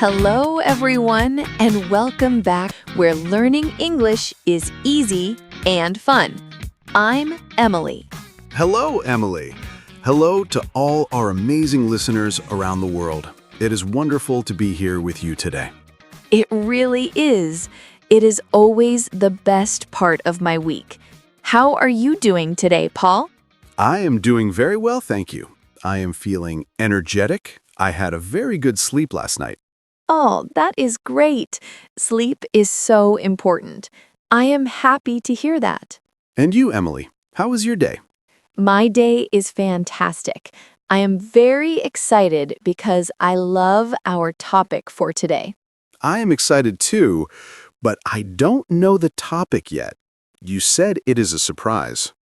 Hello, everyone, and welcome back where learning English is easy and fun. I'm Emily. Hello, Emily. Hello to all our amazing listeners around the world. It is wonderful to be here with you today. It really is. It is always the best part of my week. How are you doing today, Paul? I am doing very well, thank you. I am feeling energetic. I had a very good sleep last night. Oh, that is great. Sleep is so important. I am happy to hear that. And you, Emily, how was your day? My day is fantastic. I am very excited because I love our topic for today. I am excited too, but I don't know the topic yet. You said it is a surprise.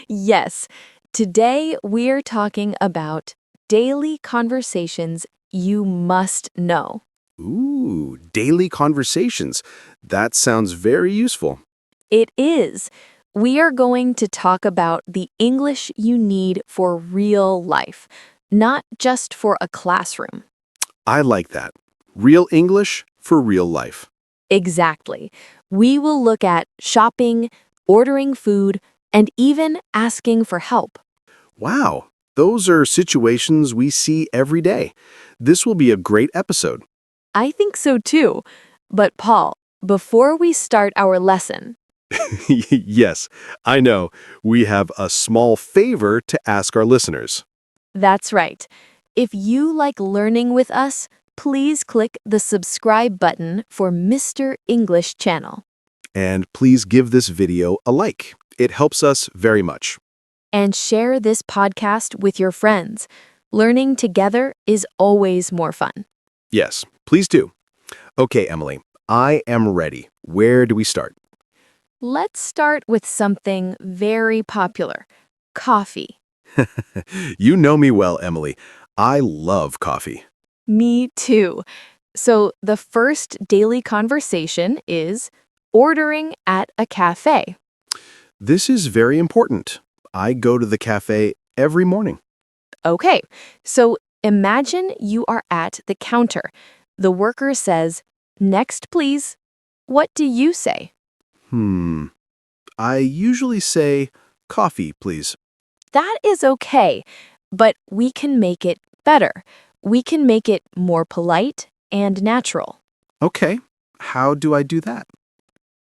Yes, today we're talking about daily conversations you must know. Ooh, daily conversations. That sounds very useful. It is. We are going to talk about the English you need for real life, not just for a classroom. I like that. Real English for real life. Exactly. We will look at shopping, ordering food, and even asking for help. Wow, those are situations we see every day. This will be a great episode. I think so too. But Paul, before we start our lesson, Yes, I know. We have a small favor to ask our listeners. that's right. If you like learning with us, please click the subscribe button for Mr. English channel. And please give this video a like. It helps us very much. And share this podcast with your friends. Learning together is always more fun. Yes, please do. Okay, Emily, I am ready. Where do we start? Let's start with something very popular, coffee. You know me well, Emily. I love coffee. Me too. So the first daily conversation is ordering at a cafe. This is very important. I go to the cafe every morning. Okay, so imagine you are at the counter. The worker says, "Next, please." What do you say? I usually say, coffee, please. That is okay, but we can make it better. We can make it more polite and natural. Okay, how do I do that?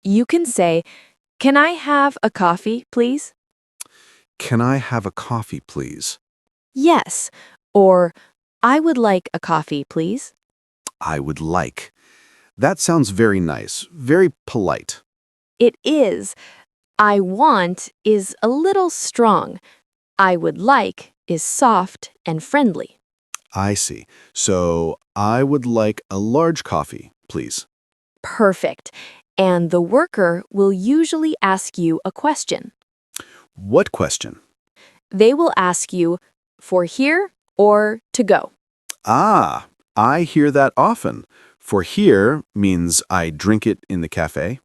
You can say, "Can I have a coffee, please?" Can I have a coffee, please? Yes, or "I would like a coffee, please." I would like. That sounds very nice, very polite. It is. "I want" is a little strong. "I would like" is soft and friendly. I see. So, I would like a large coffee, please. Perfect. And the worker will usually ask you a question. What question? They will ask you, "For here or to go?" Ah, I hear that often. For here means I drink it in the cafe.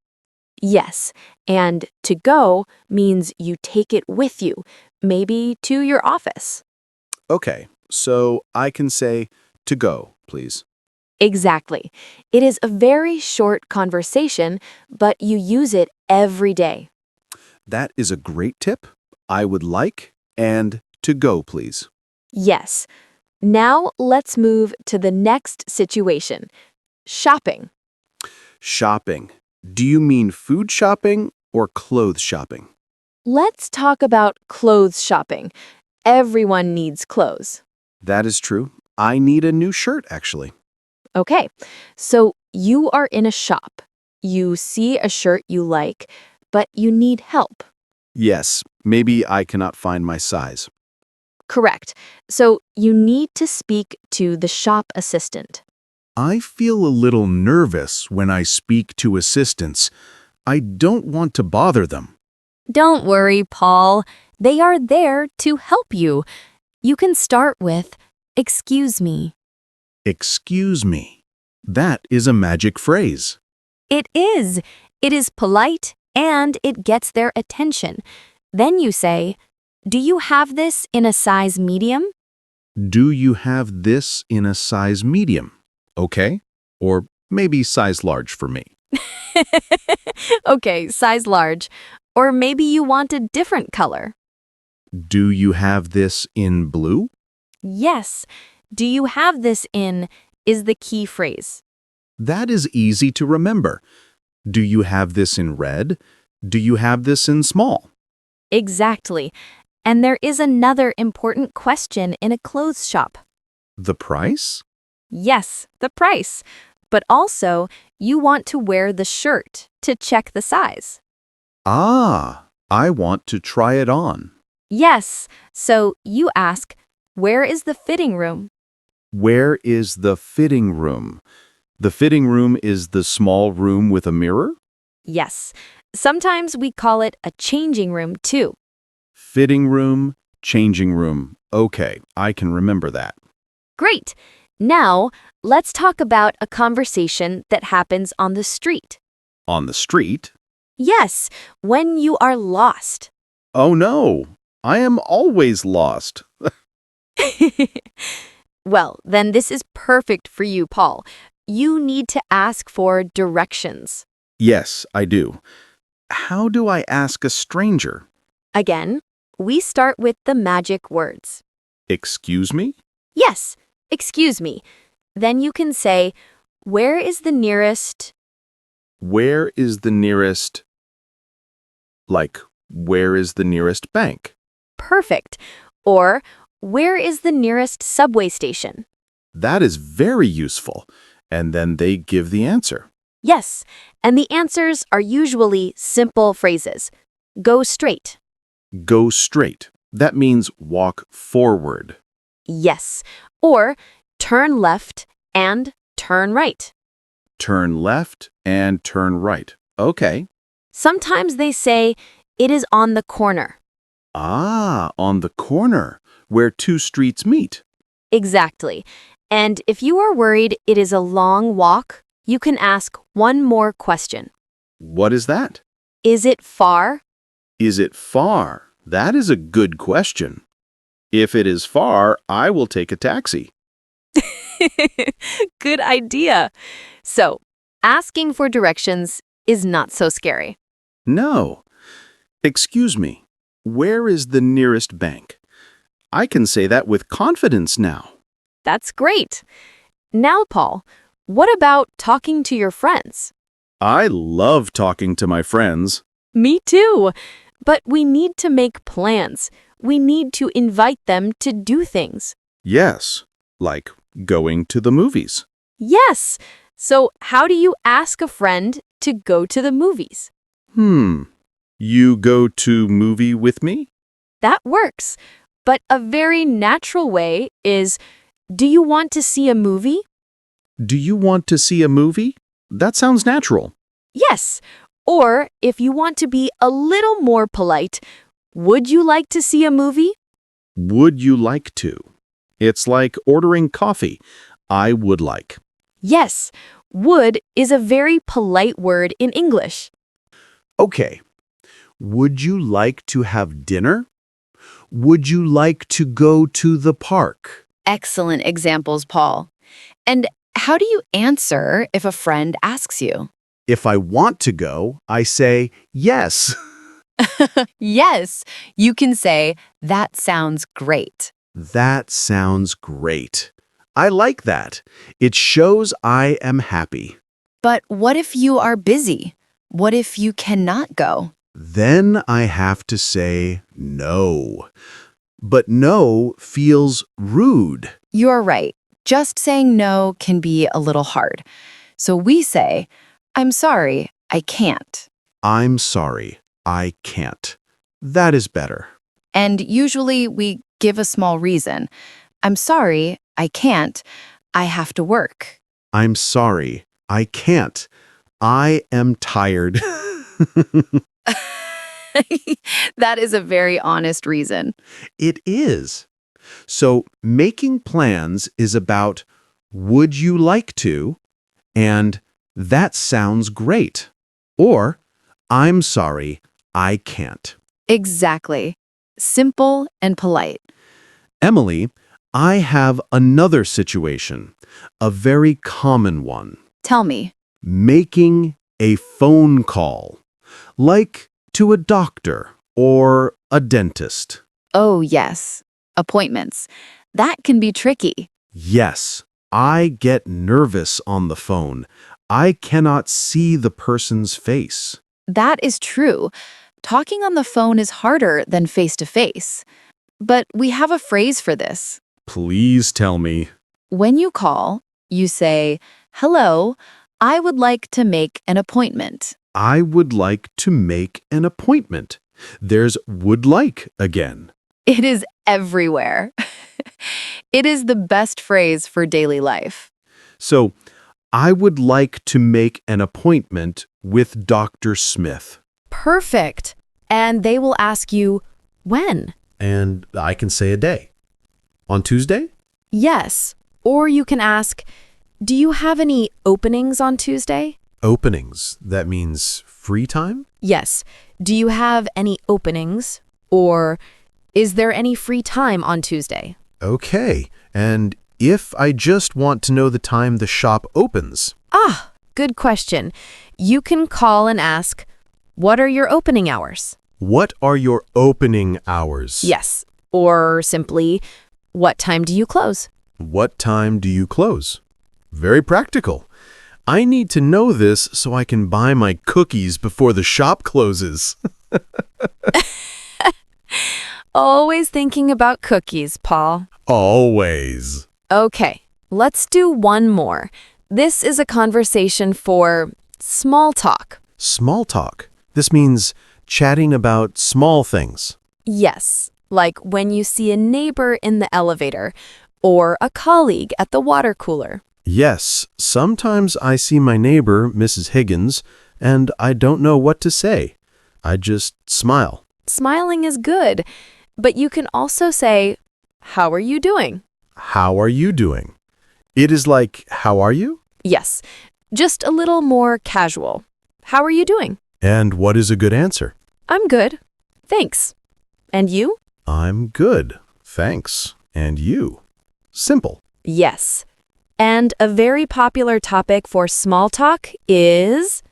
Yes, and "to go" means you take it with you, maybe to your office. Okay, so I can say, to go, please. Exactly. It is a very short conversation, but you use it every day. That is a great tip. I would like and to go, please. Yes. Now let's move to the next situation. Shopping. Shopping. Do you mean food shopping or clothes shopping? Let's talk about clothes shopping. Everyone needs clothes. That is true. I need a new shirt, actually. Okay, so you are in a shop. You see a shirt you like, but you need help. Yes, maybe I cannot find my size. Correct. So you need to speak to the shop assistant. I feel a little nervous when I speak to assistants. I don't want to bother them. Don't worry, Paul. They are there to help you. You can start with, "Excuse me." Excuse me. That is a magic phrase. It is. It is polite and it gets their attention. Then you say, "Do you have this in a size medium?" Do you have this in a size medium? okay? Or maybe size large for me. Okay, size large. Or maybe you want a different color. Do you have this in blue? Yes. Do you have this in is the key phrase. That is easy to remember. Do you have this in red? Do you have this in small? Exactly. And there is another important question in a clothes shop. The price? Yes, the price. But also, you want to wear the shirt to check the size. Ah, I want to try it on. Yes, so you ask, where is the fitting room? Where is the fitting room? The fitting room is the small room with a mirror? Yes. Sometimes we call it a changing room too. Fitting room, changing room. Okay, I can remember that. Great. Now, let's talk about a conversation that happens on the street. On the street? Yes, when you are lost. Oh no, I am always lost. Well, then this is perfect for you, Paul. You need to ask for directions. Yes, I do. How do I ask a stranger? Again, we start with the magic words. Excuse me? Yes, excuse me. Then you can say, where is the nearest? Where is the nearest... Like, where is the nearest bank? Perfect. Or, where is the nearest subway station? That is very useful. And then they give the answer. Yes, and the answers are usually simple phrases. Go straight. Go straight. That means walk forward. Yes. Or turn left and turn right. Turn left and turn right. Okay. Sometimes they say, it is on the corner. Ah, on the corner, where two streets meet. Exactly. And if you are worried it is a long walk, you can ask one more question. What is that? Is it far? Is it far? That is a good question. If it is far, I will take a taxi. Good idea. So, asking for directions is not so scary. No. Excuse me, where is the nearest bank? I can say that with confidence now. That's great. Now, Paul, what about talking to your friends? I love talking to my friends. Me too. But we need to make plans. We need to invite them to do things. Yes, like going to the movies. Yes. So, how do you ask a friend to go to the movies? You go to movie with me? That works. But a very natural way is, do you want to see a movie? Do you want to see a movie? That sounds natural. Yes. Or, if you want to be a little more polite, would you like to see a movie? Would you like to? It's like ordering coffee. I would like. Yes. Would is a very polite word in English. Okay. Would you like to have dinner? Would you like to go to the park? Excellent examples, Paul. And how do you answer if a friend asks you? If I want to go, I say yes. Yes, you can say, that sounds great. That sounds great. I like that. It shows I am happy. But what if you are busy? What if you cannot go? Then I have to say no. But no feels rude. You're right. Just saying no can be a little hard. So we say, I'm sorry, I can't. I'm sorry, I can't. That is better. And usually we give a small reason. I'm sorry, I can't. I have to work. I'm sorry, I can't. I am tired. That is a very honest reason. It is. So making plans is about would you like to and that sounds great. Or I'm sorry, I can't. Exactly. Simple and polite. Emily, I have another situation, a very common one. Tell me. Making a phone call, like to a doctor or a dentist. Oh, yes. Appointments. That can be tricky. Yes, I get nervous on the phone. I cannot see the person's face. That is true. Talking on the phone is harder than face-to-face. But we have a phrase for this. Please tell me. When you call, you say, "Hello, I would like to make an appointment." I would like to make an appointment. There's would like again. It is everywhere. It is the best phrase for daily life. So, I would like to make an appointment with Dr. Smith. Perfect. And they will ask you, when? And I can say a day. On Tuesday? Yes. Or you can ask, do you have any openings on Tuesday? Openings. That means free time? Yes. Do you have any openings? Or is there any free time on Tuesday? Okay. And if I just want to know the time the shop opens? Ah, good question. You can call and ask, what are your opening hours? What are your opening hours? Yes. Or simply, what time do you close? What time do you close? Very practical. I need to know this so I can buy my cookies before the shop closes. Always thinking about cookies, Paul. Always. Okay, let's do one more. This is a conversation for small talk. Small talk. This means chatting about small things. Yes, like when you see a neighbor in the elevator or a colleague at the water cooler. Yes, sometimes I see my neighbor, Mrs. Higgins, and I don't know what to say. I just smile. Smiling is good, but you can also say, how are you doing? How are you doing? It is like, how are you? Yes, just a little more casual. How are you doing? And what is a good answer? I'm good. Thanks. And you? I'm good. Thanks. And you? Simple. Yes. And a very popular topic for small talk is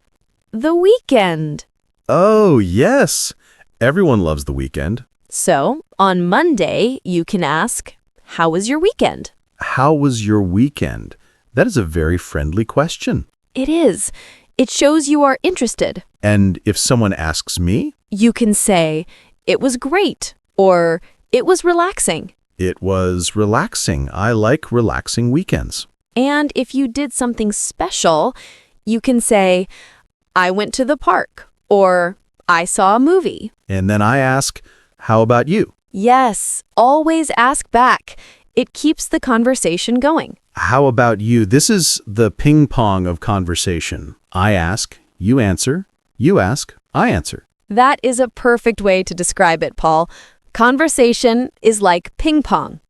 the weekend. Oh, yes. Everyone loves the weekend. So, on Monday, you can ask, how was your weekend? How was your weekend? That is a very friendly question. It is. It shows you are interested. And if someone asks me? You can say, it was great, or it was relaxing. It was relaxing. I like relaxing weekends. And if you did something special, you can say, I went to the park, or I saw a movie. And then I ask, how about you? Yes, always ask back. It keeps the conversation going. How about you? This is the ping pong of conversation. I ask, you answer, you ask, I answer. That is a perfect way to describe it, Paul. Conversation is like ping pong.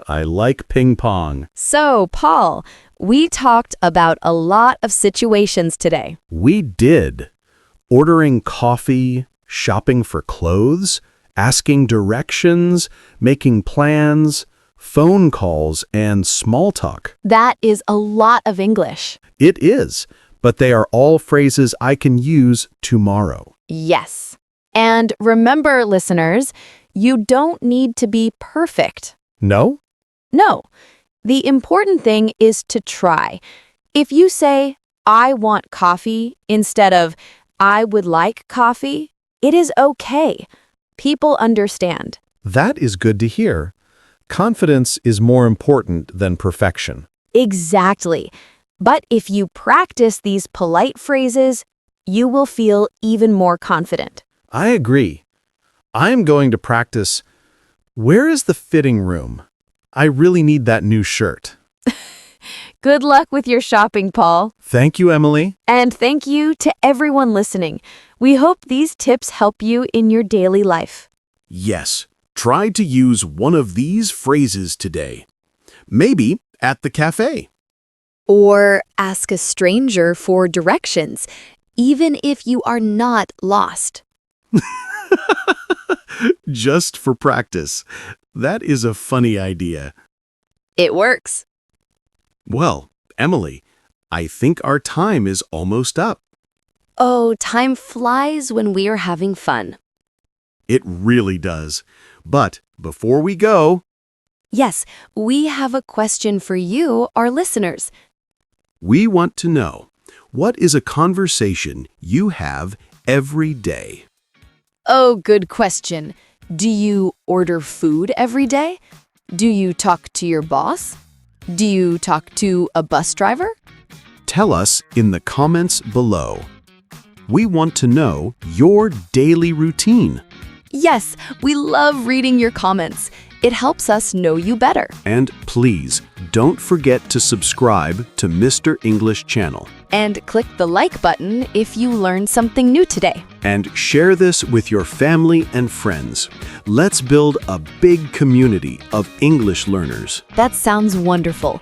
I like ping pong. So, Paul, we talked about a lot of situations today. We did. Ordering coffee, shopping for clothes, asking directions, making plans, phone calls, and small talk. That is a lot of English. It is, but they are all phrases I can use tomorrow. Yes. And remember, listeners, you don't need to be perfect. No? No. The important thing is to try. If you say, I want coffee, instead of, I would like coffee, it is okay. People understand. That is good to hear. Confidence is more important than perfection. Exactly. But if you practice these polite phrases, you will feel even more confident. I agree. I am going to practice, where is the fitting room? I really need that new shirt. Good luck with your shopping, Paul. Thank you, Emily. And thank you to everyone listening. We hope these tips help you in your daily life. Yes, try to use one of these phrases today. Maybe at the cafe. Or ask a stranger for directions, even if you are not lost. Just for practice. That is a funny idea. It works. Well, Emily, I think our time is almost up. Oh, time flies when we are having fun. It really does. But before we go, Yes, we have a question for you, our listeners. we want to know, what is a conversation you have every day? Oh, good question. Do you order food every day? Do you talk to your boss? Do you talk to a bus driver? Tell us in the comments below. We want to know your daily routine. Yes, we love reading your comments. It helps us know you better. And please, don't forget to subscribe to Mr. English channel. And click the like button if you learned something new today. And share this with your family and friends. Let's build a big community of English learners. That sounds wonderful.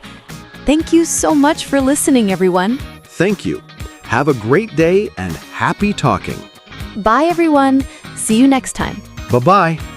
Thank you so much for listening, everyone. Thank you. Have a great day and happy talking. Bye, everyone. See you next time. Bye-bye.